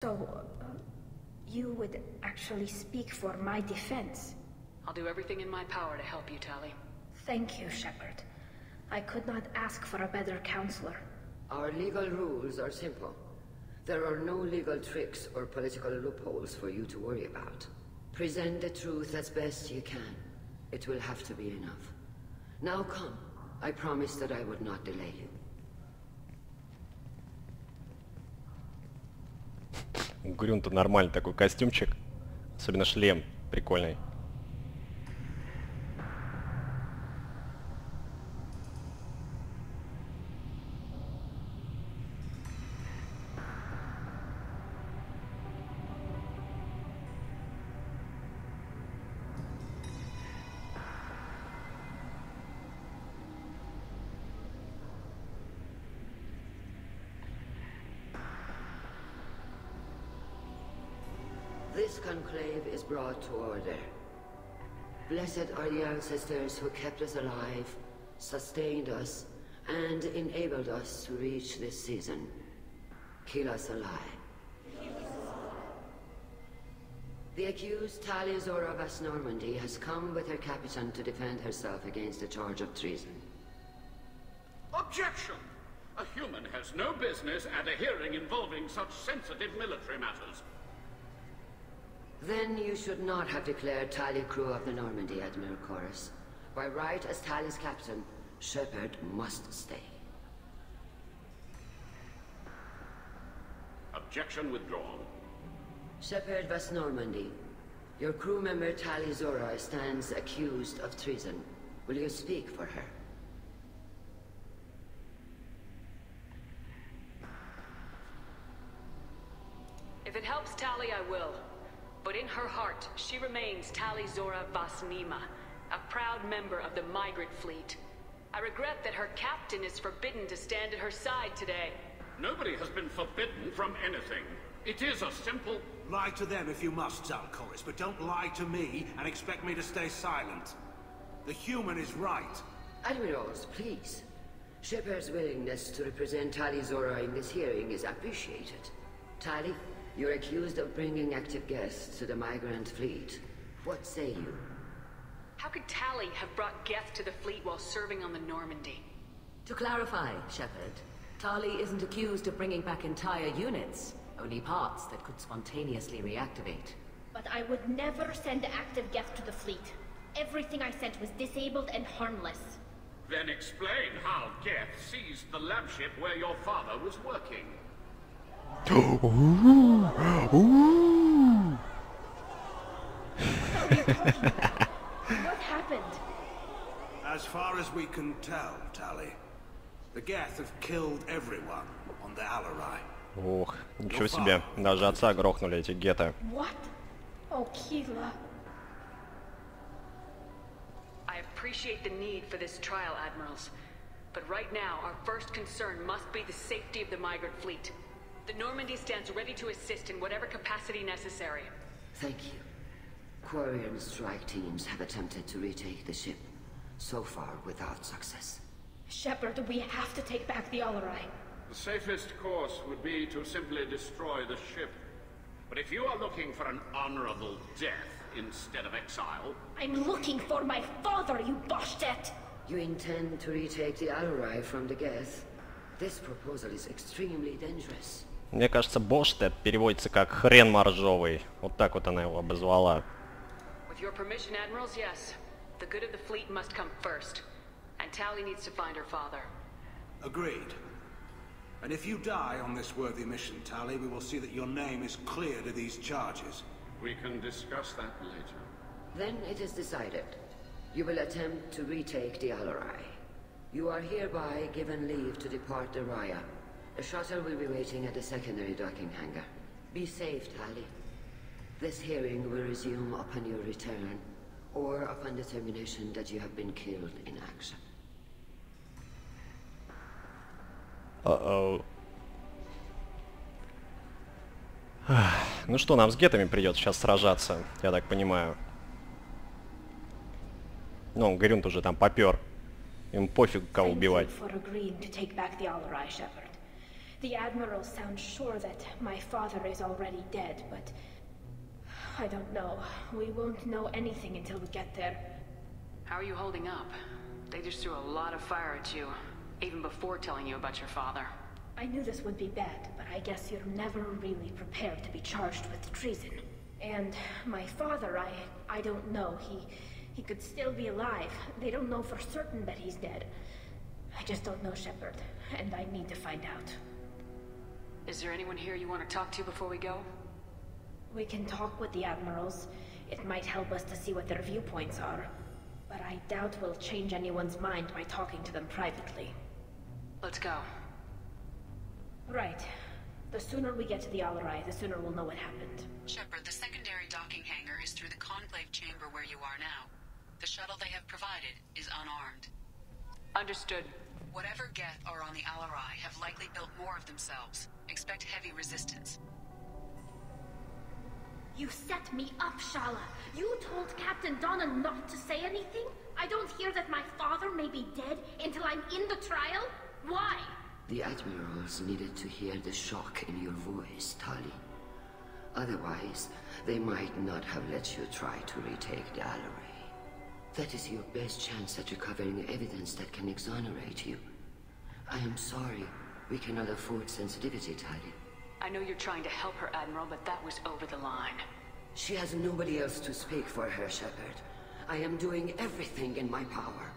So, you would actually speak for my defense? I'll do everything in my power to help you, Tali. Thank you, Shepard. I could not ask for a better counselor. Our legal rules are simple. There are no legal tricks or political loopholes for you to worry about. Present the truth as best you can. It will have to be enough. Now come. I promised that I would not delay you. У Грюнта нормальный такой костюмчик. Особенно шлем прикольный. This conclave is brought to order. Blessed are the ancestors who kept us alive, sustained us, and enabled us to reach this season. Keep us alive. The accused Tali Zora Vas Normandy has come with her captain to defend herself against a charge of treason. Objection! A human has no business at a hearing involving such sensitive military matters. Then you should not have declared Tali crew of the Normandy, Admiral Chorus. By right as Tali's captain, Shepard must stay. Objection withdrawn. Shepard Vas Normandy, your crew member Tali Zora stands accused of treason. Will you speak for her? If it helps Tali, I will. But in her heart, she remains Tali Zora Vas Nima, a proud member of the migrant fleet. I regret that her captain is forbidden to stand at her side today. Nobody has been forbidden from anything. It is a simple... Lie to them if you must, Zalcoris, but don't lie to me and expect me to stay silent. The human is right. Admirals, please. Shepard's willingness to represent Tali Zora in this hearing is appreciated. Tali, you're accused of bringing active guests to the migrant fleet. What say you? How could Tali have brought Geth to the fleet while serving on the Normandy? To clarify, Shepard, Tali isn't accused of bringing back entire units, only parts that could spontaneously reactivate. But I would never send active Geth to the fleet. Everything I sent was disabled and harmless. Then explain how Geth seized the lab ship where your father was working. What happened? As far as we can tell, Tali, the Geth have killed everyone on the Alarai. Ох, ничего себе. Даже отца грохнули эти гетто. What? Oh, Keela. I appreciate the need for this trial, Admirals. But right now, our first concern must be the safety of the migrant fleet. The Normandy stands ready to assist in whatever capacity necessary. Thank you. Quarry and strike teams have attempted to retake the ship, so far without success. Shepard, we have to take back the Alarai. The safest course would be to simply destroy the ship. But if you are looking for an honorable death instead of exile... I'm looking for my father, you Boshtet! You intend to retake the Alarai from the Geth? This proposal is extremely dangerous. Мне кажется, Боштет переводится как хрен моржовый. Вот так вот она его обозвала. With your permission, Admirals, yes. The good of the fleet must come first. And Tali needs to find her father. Agreed. And if you die on this worthy mission, Tali, we will see that your name is cleared of these charges. We can discuss that later. Then it is decided. You will attempt to retake the Alarai. You are hereby given leave to depart the Raya. A shuttle will be waiting at the secondary docking hangar. Be safe, Tali. This hearing will resume upon your return, or upon determination that you have been killed in action. Uh-oh. Ну что, нам с гетами придется сейчас сражаться, я так понимаю. Ну, Грюнт уже там попер. Им пофиг, кого убивать. The Admiral sounds sure that my father is already dead, but... I don't know. We won't know anything until we get there. How are you holding up? They just threw a lot of fire at you, even before telling you about your father. I knew this would be bad, but I guess you're never really prepared to be charged with treason. And my father, I don't know. He could still be alive. They don't know for certain that he's dead. I just don't know, Shepard, and I need to find out. Is there anyone here you want to talk to before we go? We can talk with the Admirals. It might help us to see what their viewpoints are. But I doubt we'll change anyone's mind by talking to them privately. Let's go. Right. The sooner we get to the Alarai, the sooner we'll know what happened. Shepard, the secondary docking hangar is through the conclave chamber where you are now. The shuttle they have provided is unarmed. Understood. Whatever Geth are on the Alarai have likely built more of themselves. Expect heavy resistance. You set me up, Shala. You told Captain Donna not to say anything? I don't hear that my father may be dead until I'm in the trial? Why? The Admirals needed to hear the shock in your voice, Tali. Otherwise, they might not have let you try to retake the Alarai. That is your best chance at recovering evidence that can exonerate you. I am sorry. We cannot afford sensitivity, Tali. I know you're trying to help her, Admiral, but that was over the line. She has nobody else to speak for her, Shepard. I am doing everything in my power.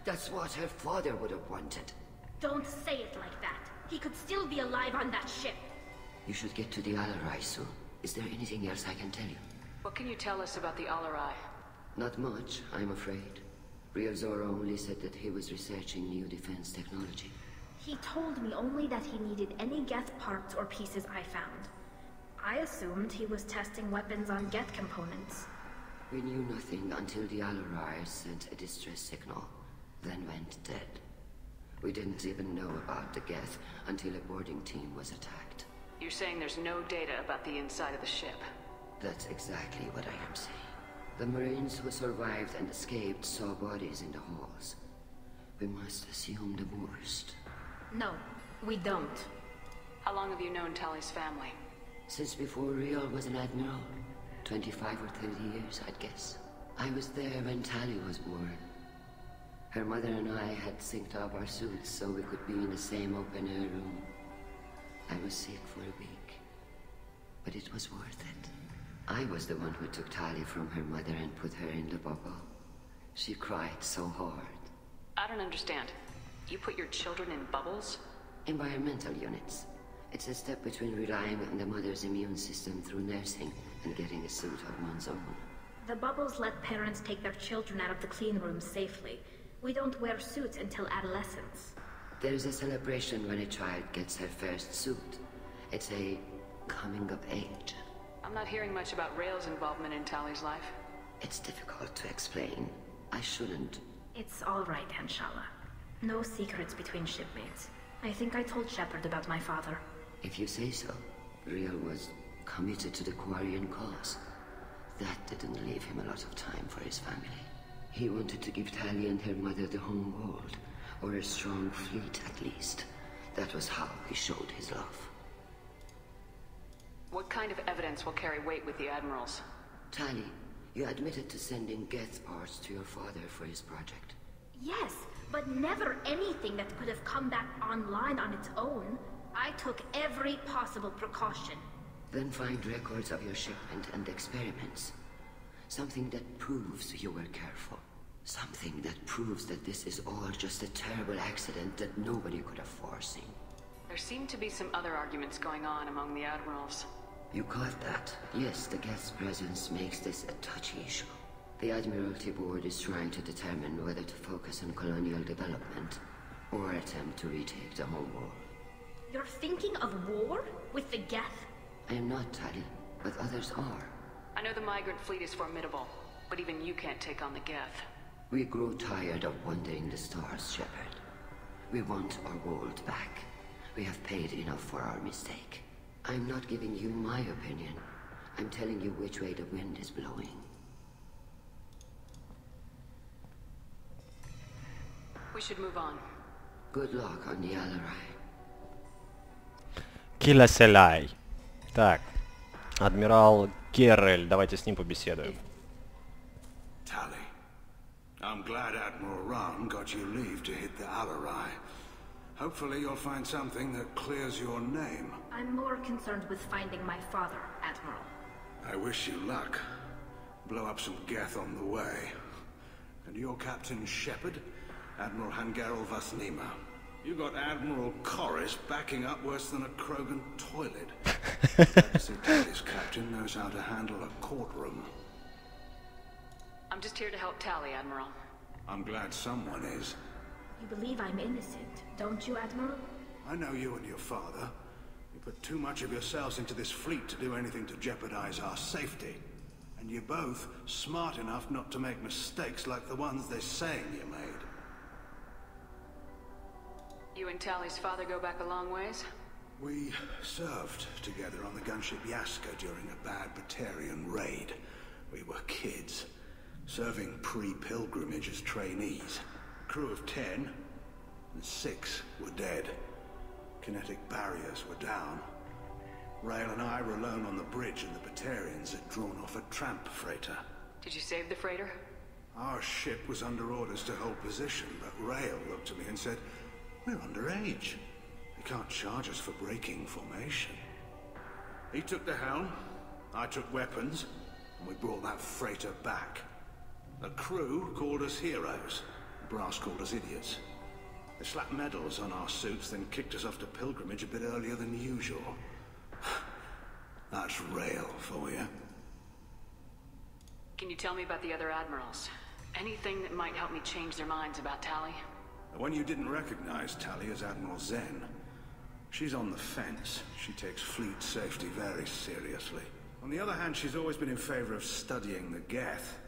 That's what her father would have wanted. Don't say it like that. He could still be alive on that ship. You should get to the Alarai soon. Is there anything else I can tell you? What can you tell us about the Alarai? Not much, I'm afraid. Real Zoro only said that he was researching new defense technology. He told me only that he needed any Geth parts or pieces I found. I assumed he was testing weapons on Geth components. We knew nothing until the Alarai sent a distress signal, then went dead. We didn't even know about the Geth until a boarding team was attacked. You're saying there's no data about the inside of the ship? That's exactly what I am saying. The Marines who survived and escaped saw bodies in the halls. We must assume the worst. No, we don't. How long have you known Tali's family? Since before Real was an admiral. 25 or 30 years, I'd guess. I was there when Tali was born. Her mother and I had synced up our suits so we could be in the same open-air room. I was sick for a week, but it was worth it. I was the one who took Tali from her mother and put her in the bubble. She cried so hard. I don't understand. You put your children in bubbles? Environmental units. It's a step between relying on the mother's immune system through nursing and getting a suit of one's own. The bubbles let parents take their children out of the clean rooms safely. We don't wear suits until adolescence. There's a celebration when a child gets her first suit. It's a coming of age. I'm not hearing much about Rail's involvement in Tali's life. It's difficult to explain. I shouldn't. It's all right, Anshala. No secrets between shipmates. I think I told Shepard about my father. If you say so. Real was committed to the Quarian cause. That didn't leave him a lot of time for his family. He wanted to give Tali and her mother the home world, or a strong fleet at least. That was how he showed his love. What kind of evidence will carry weight with the Admirals? Tali, you admitted to sending Geth parts to your father for his project. Yes, but never anything that could have come back online on its own. I took every possible precaution. Then find records of your shipment and experiments. Something that proves you were careful. Something that proves that this is all just a terrible accident that nobody could have foreseen. There seem to be some other arguments going on among the Admirals. You caught that? Yes, the Geth's presence makes this a touchy issue. The Admiralty Board is trying to determine whether to focus on colonial development or attempt to retake the whole world. You're thinking of war? With the Geth? I am not, Tali, but others are. I know the migrant fleet is formidable, but even you can't take on the Geth. We grow tired of wandering the stars, Shepard. We want our world back. We have paid enough for our mistake. I'm not giving you my opinion. I'm telling you which way the wind is blowing. We should move on. Good luck on the Alarai. Киласелай. Так. Адмирал Геррель. Давайте с ним побеседуем. Tally, I'm glad Admiral Rahn got you leave to hit the Alarai. Hopefully you'll find something that clears your name. I'm more concerned with finding my father, Admiral. I wish you luck. Blow up some Geth on the way. And your Captain Shepard, Admiral Hangarel Vasnima. You got Admiral Corris backing up worse than a Krogan toilet. This captain knows how to handle a courtroom. I'm just here to help Tally, Admiral. I'm glad someone is. You believe I'm innocent, don't you, Admiral? I know you and your father. You put too much of yourselves into this fleet to do anything to jeopardize our safety. And you're both smart enough not to make mistakes like the ones they're saying you made. You and Tally's father go back a long ways? We served together on the gunship Yaska during a bad Batarian raid. We were kids, serving pre-pilgrimage as trainees. Crew of 10, and 6 were dead. Kinetic barriers were down. Rail and I were alone on the bridge, and the Batarians had drawn off a tramp freighter. Did you save the freighter? Our ship was under orders to hold position, but Rail looked at me and said, "We're underage. They can't charge us for breaking formation." He took the helm, I took weapons, and we brought that freighter back. The crew called us heroes. The brass called us idiots. They slapped medals on our suits, then kicked us off to pilgrimage a bit earlier than usual. That's Rail for you. Can you tell me about the other admirals? Anything that might help me change their minds about Tally? The one you didn't recognize, Tally, is Admiral Zen. She's on the fence. She takes fleet safety very seriously. On the other hand, she's always been in favor of studying the Geth.